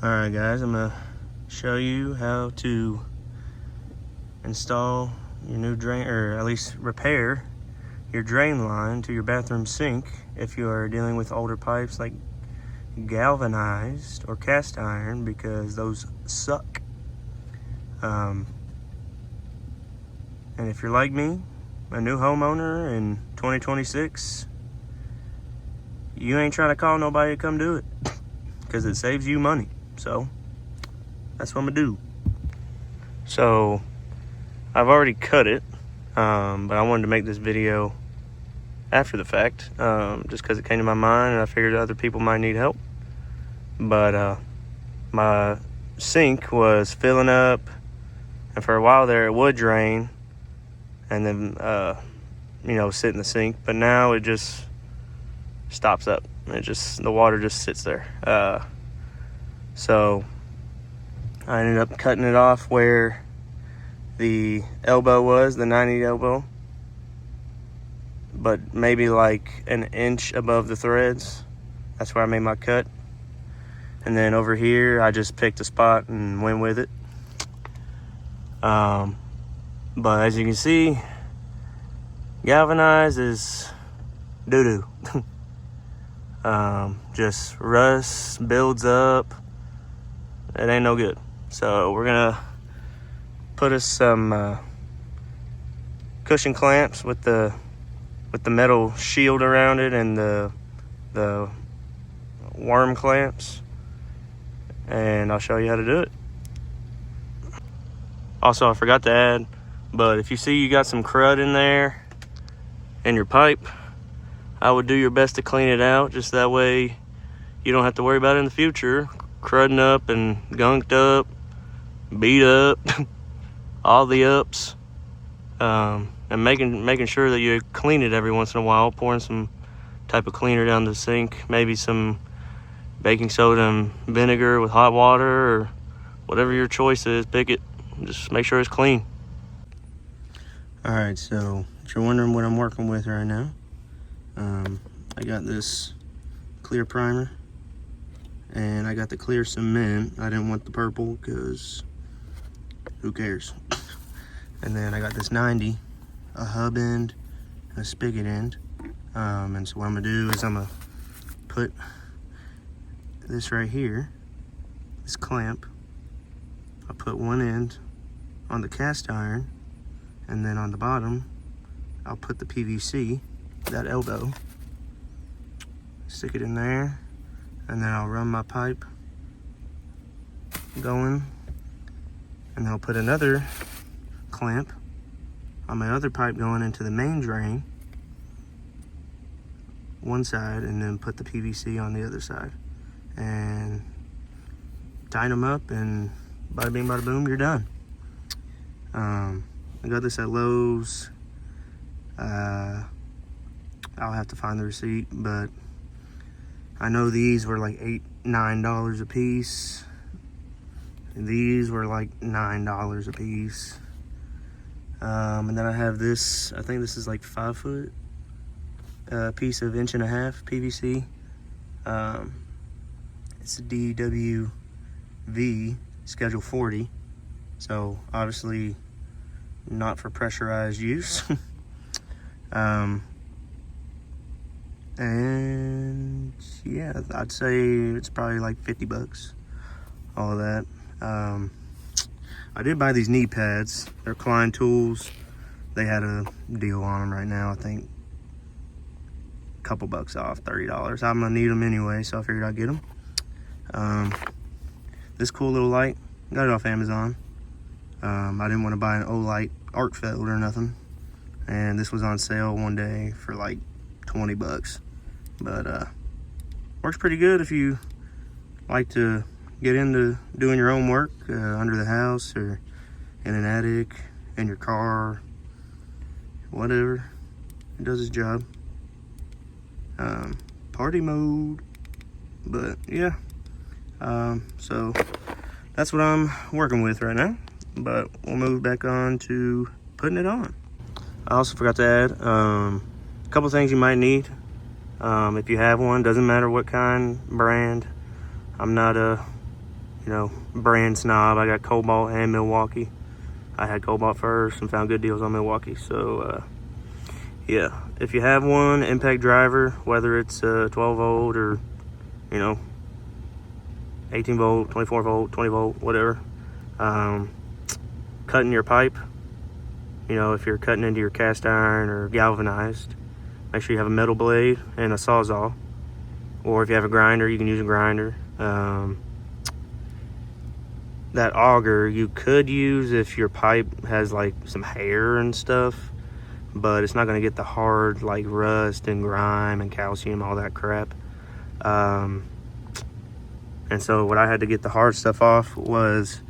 Alright guys, I'm gonna show you how to install your new drain, or at least repair your drain line to your bathroom sink if you are dealing with older pipes like galvanized or cast iron, because those suck. And if you're like me, a new homeowner in 2026, you ain't trying to call nobody to come do it because it saves you money. So that's what I'm gonna do. So I've already cut it, but I wanted to make this video after the fact, just because it came to my mind and I figured other people might need help. But my sink was filling up, and for a while there it would drain and then sit in the sink, but now it just stops up. The water just sits there. So I ended up cutting it off where the elbow was, the 90 elbow, but maybe like an inch above the threads. That's where I made my cut. And then over here, I just picked a spot and went with it. But as you can see, galvanized is doo-doo. Just rust, builds up. It ain't no good. So we're gonna put us some cushion clamps with the metal shield around it and the worm clamps, and I'll show you how to do it. Also, I forgot to add, but if you see you got some crud in there in your pipe, I would do your best to clean it out, just that way you don't have to worry about it in the future, crudding up and gunked up, beat up, all the ups. And making sure that you clean it every once in a while, pouring some type of cleaner down the sink, maybe some baking soda and vinegar with hot water, or whatever your choice is, pick it. Just make sure it's clean. Alright, so if you're wondering what I'm working with right now, I got this clear primer and I got the clear cement. I didn't want the purple because who cares? And then I got this 90, a hub end, and a spigot end. And so what I'm gonna do is I'm gonna put this right here, this clamp. I'll put one end on the cast iron, and then on the bottom, I'll put the PVC, that elbow, stick it in there, and then I'll run my pipe going, and I'll put another clamp on my other pipe going into the main drain, one side, and then put the PVC on the other side, and tighten them up, and bada bing bada boom, you're done. I got this at Lowe's. I'll have to find the receipt, but I know these were like $9 a piece, and these were like $9 a piece. And then I have this, I think this is like 5 foot piece of 1.5 inch PVC. It's a DWV schedule 40, so obviously not for pressurized use. And yeah, I'd say it's probably like 50 bucks, all of that. I did buy these knee pads. They're Klein Tools. They had a deal on them right now. I think a couple bucks off, $30. I'm gonna need them anyway, so I figured I'd get them. This cool little light, got it off Amazon. I didn't want to buy an Olight arc felt or nothing, and this was on sale one day for like 20 bucks. But works pretty good if you like to get into doing your own work under the house or in an attic, in your car, whatever. It does its job. Party mode. But yeah, so that's what I'm working with right now, but we'll move back on to putting it on. I also forgot to add a couple things you might need. If you have one, doesn't matter what kind, brand. I'm not a you know, brand snob. I got Cobalt and Milwaukee. I had Cobalt first and found good deals on Milwaukee. So yeah, if you have one impact driver, whether it's 12 volt or, you know, 18 volt, 24 volt, 20 volt, whatever, cutting your pipe, you know, if you're cutting into your cast iron or galvanized, make sure you have a metal blade and a sawzall. Or if you have a grinder, you can use a grinder. That auger you could use if your pipe has like some hair and stuff, but it's not going to get the hard like rust and grime and calcium, all that crap. And so what I had to get the hard stuff off was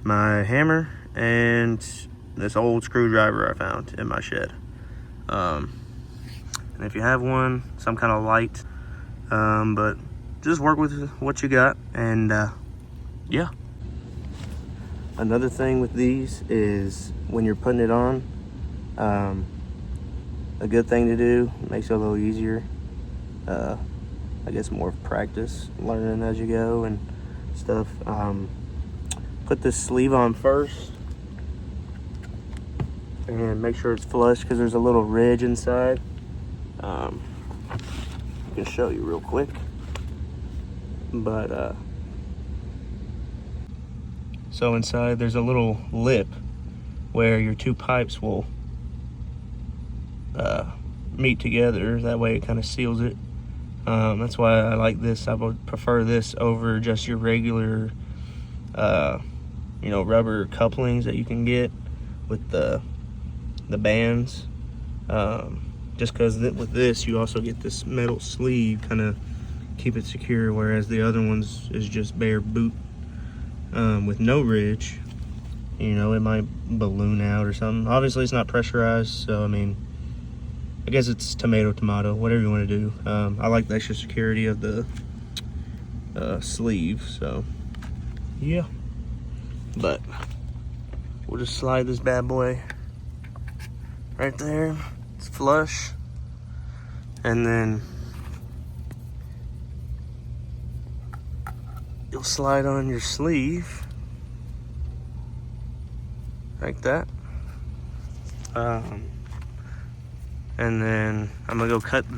my hammer and this old screwdriver I found in my shed. And if you have one, some kind of light, but just work with what you got. And yeah. Another thing with these is when you're putting it on, a good thing to do, makes it a little easier. I guess more practice, learning as you go and stuff. Put this sleeve on first and make sure it's flush because there's a little ridge inside. I can show you real quick, but so inside there's a little lip where your two pipes will meet together. That way it kind of seals it. That's why I like this. I would prefer this over just your regular you know, rubber couplings that you can get with the bands. Just because with this you also get this metal sleeve kind of keep it secure, whereas the other ones is just bare boot with no ridge. You know, it might balloon out or something. Obviously it's not pressurized, so I mean, I guess it's tomato, whatever you want to do. I like the extra security of the sleeve, so yeah. But we'll just slide this bad boy right there. It's flush, and then you'll slide on your sleeve like that. And then I'm gonna go cut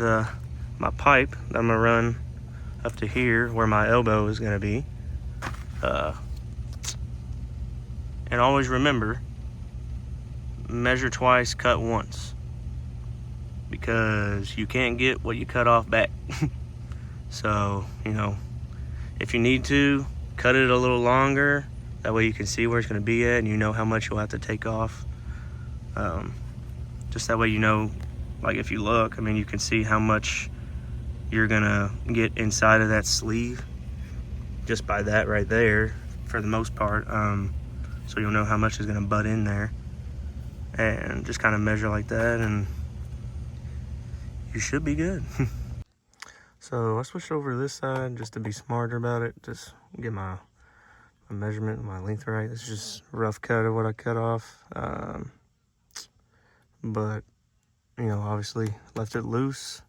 my pipe that I'm gonna run up to here where my elbow is gonna be. And always remember, measure twice, cut once, because you can't get what you cut off back. So, you know, if you need to, cut it a little longer. That way you can see where it's gonna be at and you know how much you'll have to take off. Just that way you know, like if you look, I mean, you can see how much you're gonna get inside of that sleeve just by that right there, for the most part. So you'll know how much is gonna butt in there, and just kind of measure like that and you should be good. So I switched over to this side just to be smarter about it, just get my measurement, my length right. It's just a rough cut of what I cut off. But you know, obviously left it loose.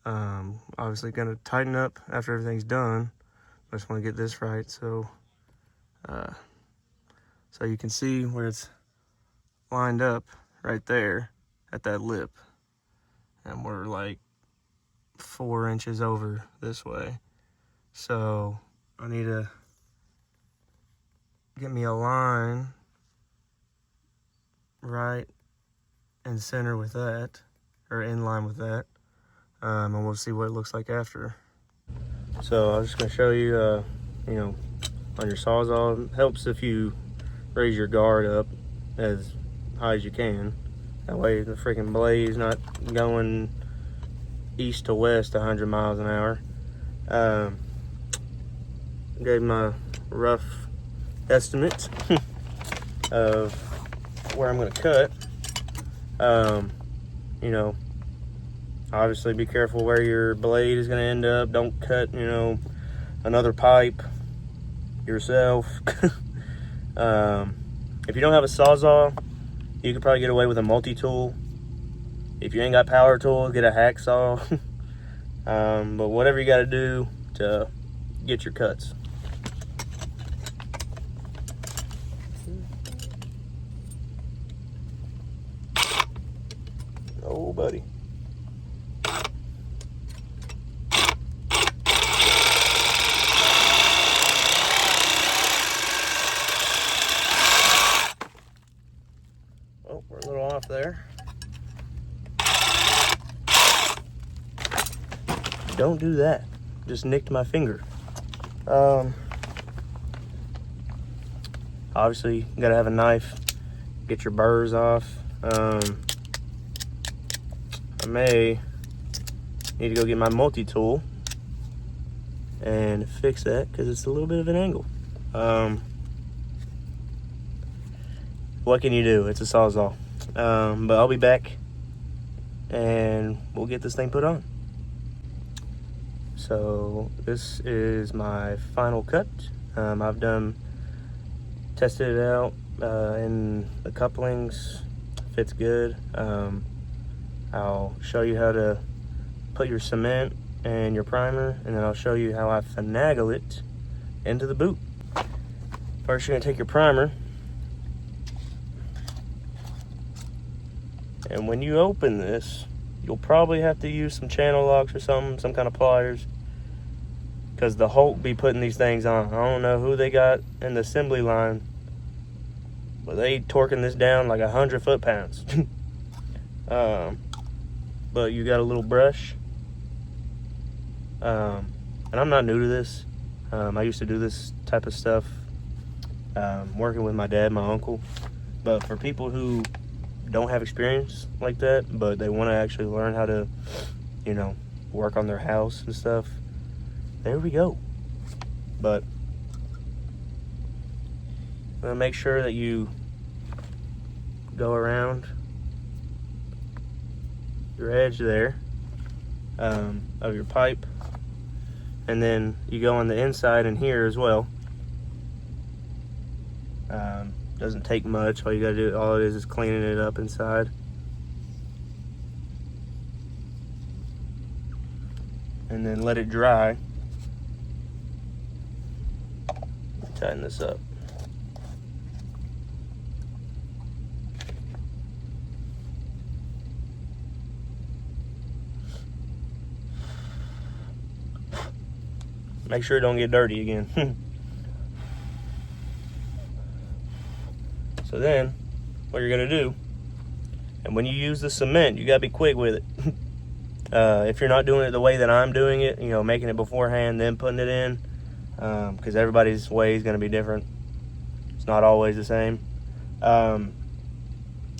Obviously gonna tighten up after everything's done. I just want to get this right, so so you can see where it's lined up right there at that lip, and we're like 4 inches over this way. So I need to get me a line right in center with that, or in line with that, and we'll see what it looks like after. So I'm just gonna show you, you know, on your Sawzall, it helps if you raise your guard up as high as you can. That way the freaking blade's not going east to west 100 miles an hour. Gave my rough estimate of where I'm gonna cut. You know, obviously be careful where your blade is gonna end up. Don't cut, you know, another pipe yourself. If you don't have a Sawzall, you could probably get away with a multi-tool. If you ain't got power tool, get a hacksaw. But whatever you gotta do to get your cuts. buddy. Oh, we're a little off there. Don't do that. Just nicked my finger. Obviously, you gotta have a knife. Get your burrs off. I may need to go get my multi-tool and fix that because it's a little bit of an angle. What can you do? It's a Sawzall. But I'll be back and we'll get this thing put on. So this is my final cut. I've tested it out in the couplings. Fits good. I'll show you how to put your cement and your primer, and then I'll show you how I finagle it into the boot. First, you're gonna take your primer, and when you open this, you'll probably have to use some channel locks or something, some kind of pliers, because the Hulk be putting these things on. I don't know who they got in the assembly line, but they torquing this down like 100 foot-pounds. But you got a little brush. And I'm not new to this. I used to do this type of stuff working with my dad, my uncle. But for people who don't have experience like that, but they want to actually learn how to, you know, work on their house and stuff, there we go. But I'm gonna make sure that you go around your edge there of your pipe, and then you go on the inside and here as well. Doesn't take much. All you gotta do, all it is cleaning it up inside. And then let it dry. Tighten this up. Make sure it don't get dirty again. So then, what you're gonna do, and when you use the cement, you gotta be quick with it. If you're not doing it the way that I'm doing it, you know, making it beforehand, then putting it in, because everybody's way is gonna be different. It's not always the same.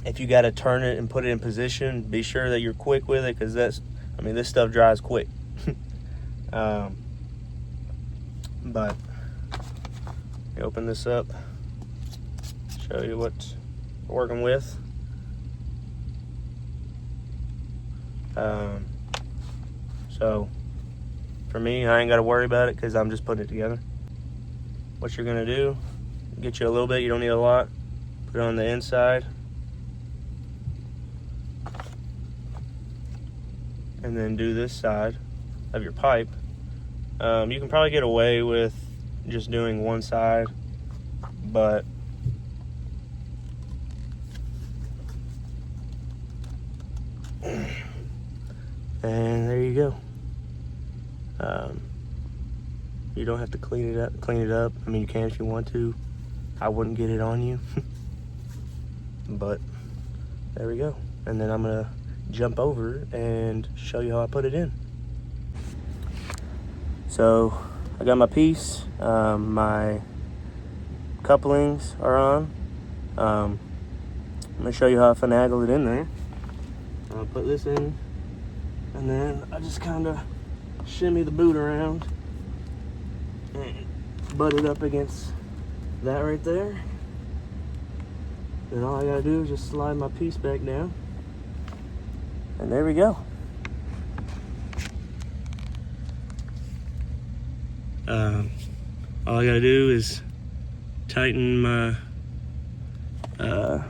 If you gotta turn it and put it in position, be sure that you're quick with it, because this stuff dries quick. But you open this up, show you what we're working with. So for me, I ain't got to worry about it because I'm just putting it together. What you're gonna do, get you a little bit, you don't need a lot, put it on the inside, and then do this side of your pipe. You can probably get away with just doing one side, but and there you go. You don't have to clean it up. I mean, you can if you want to. I wouldn't get it on you. But there we go. And then I'm gonna jump over and show you how I put it in. So I got my piece, my couplings are on. I'm gonna show you how I finagle it in there. I'll put this in, and then I just kind of shimmy the boot around and butt it up against that right there. Then all I gotta do is just slide my piece back down, and there we go. All I gotta do is tighten my, and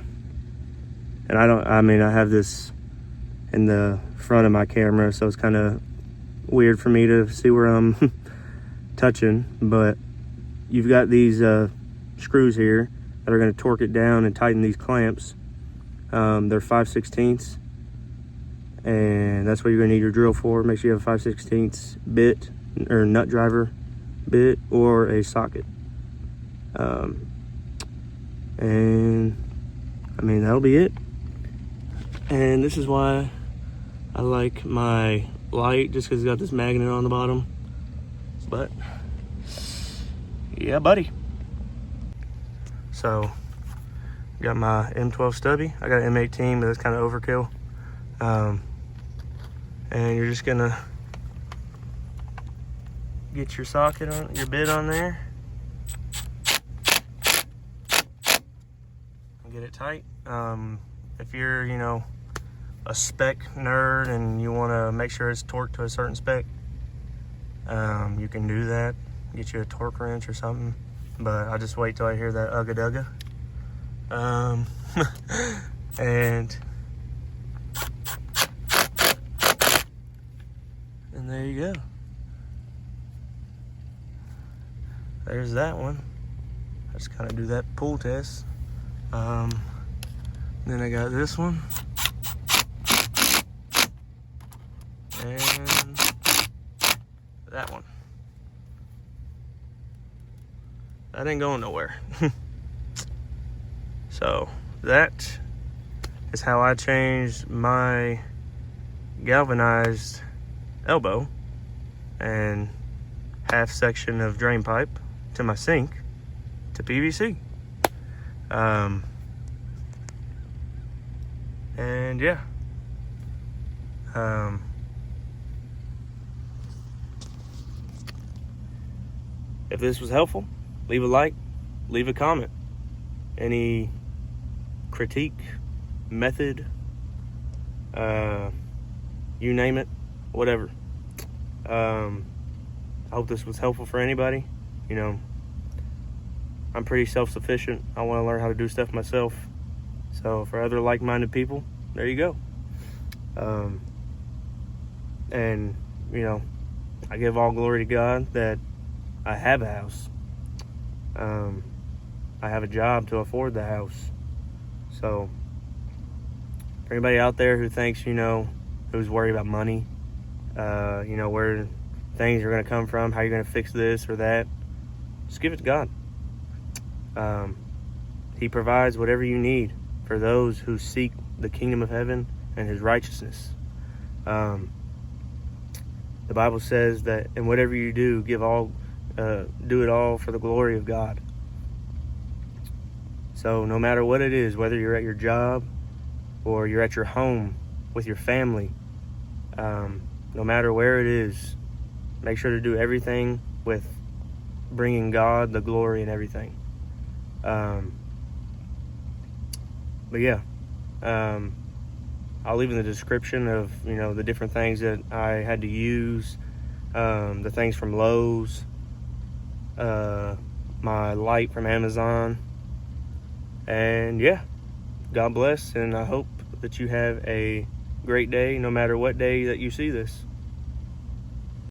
I have this in the front of my camera, so it's kind of weird for me to see where I'm touching, but you've got these screws here that are gonna torque it down and tighten these clamps. They're 5/16, and that's what you're gonna need your drill for. Make sure you have a 5/16 bit or nut driver bit or a socket. And I mean, that'll be it. And this is why I like my light, just because it's got this magnet on the bottom. But yeah, buddy. So got my M12 stubby. I got an M18, but that's kind of overkill. And you're just gonna get your socket on, your bit on there, and get it tight. If you're, you know, a spec nerd and you want to make sure it's torqued to a certain spec, you can do that. Get you a torque wrench or something. But I just wait till I hear that ugga dugga. And there you go. There's that one. I just kind of do that pull test. Then I got this one. And that one. That ain't going nowhere. So that is how I changed my galvanized elbow and half section of drain pipe to my sink to PVC. And yeah, if this was helpful, leave a like, leave a comment. Any critique, method, you name it, whatever. I hope this was helpful for anybody. You know, I'm pretty self-sufficient. I want to learn how to do stuff myself. So for other like-minded people, there you go. And, you know, I give all glory to God that I have a house. I have a job to afford the house. So for anybody out there who thinks, you know, who's worried about money, you know, where things are going to come from, how you're going to fix this or that, just give it to God. He provides whatever you need for those who seek the kingdom of heaven and his righteousness. The Bible says that in whatever you do, do it all for the glory of God. So no matter what it is, whether you're at your job or you're at your home with your family, no matter where it is, make sure to do everything with bringing God the glory and everything. But yeah, I'll leave in the description of, you know, the different things that I had to use, the things from Lowe's, my light from Amazon. And yeah, God bless, and I hope that you have a great day no matter what day that you see this.